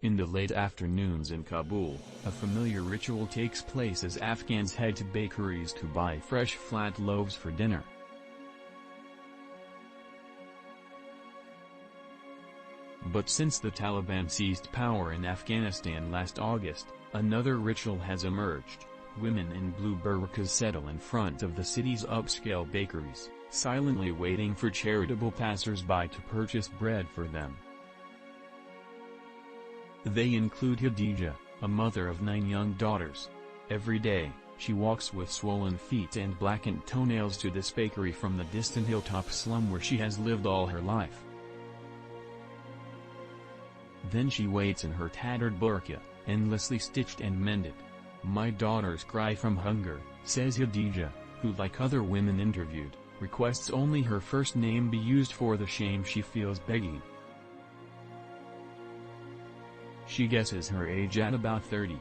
In the late afternoons in Kabul, a familiar ritual takes place as Afghans head to bakeries to buy fresh flat loaves for dinner. But since the Taliban seized power in Afghanistan last August, another ritual has emerged. Women in blue burqas settle in front of the city's upscale bakeries, silently waiting for charitable passersby to purchase bread for them. They include Khadija, a mother of 9 young daughters. Every day, she walks with swollen feet and blackened toenails to this bakery from the distant hilltop slum where she has lived all her life. Then she waits in her tattered burqa, endlessly stitched and mended. "My daughters cry from hunger," says Khadija, who, like other women interviewed, requests only her first name be used for the shame she feels begging. She guesses her age at about 30.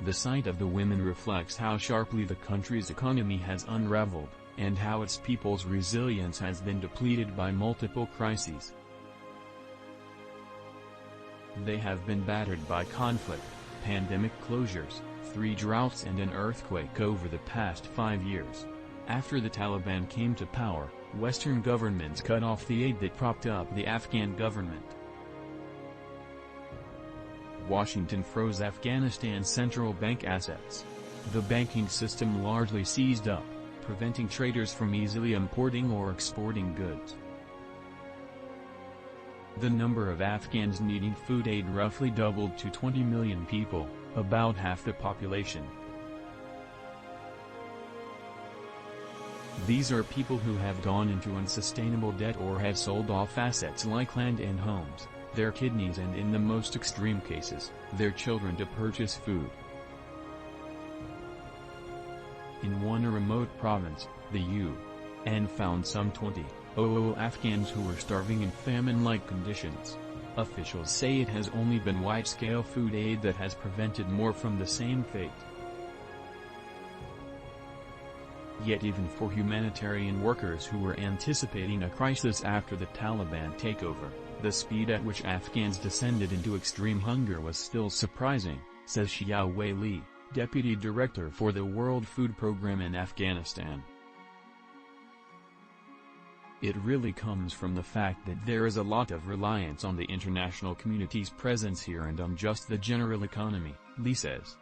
The sight of the women reflects how sharply the country's economy has unraveled, and how its people's resilience has been depleted by multiple crises. They have been battered by conflict, pandemic closures, 3 droughts and an earthquake over the past 5 years. After the Taliban came to power, Western governments cut off the aid that propped up the Afghan government. Washington froze Afghanistan's central bank assets. The banking system largely seized up, preventing traders from easily importing or exporting goods. The number of Afghans needing food aid roughly doubled to 20 million people, about half the population. These are people who have gone into unsustainable debt or have sold off assets like land and homes, their kidneys and in the most extreme cases, their children to purchase food. In one remote province, the UN found some 20,000 Afghans who were starving in famine-like conditions. Officials say it has only been wide-scale food aid that has prevented more from the same fate. Yet even for humanitarian workers who were anticipating a crisis after the Taliban takeover, the speed at which Afghans descended into extreme hunger was still surprising, says Hsiao-Wei Lee, deputy director for the World Food Programme in Afghanistan. It really comes from the fact that there is a lot of reliance on the international community's presence here and on just the general economy, Lee says.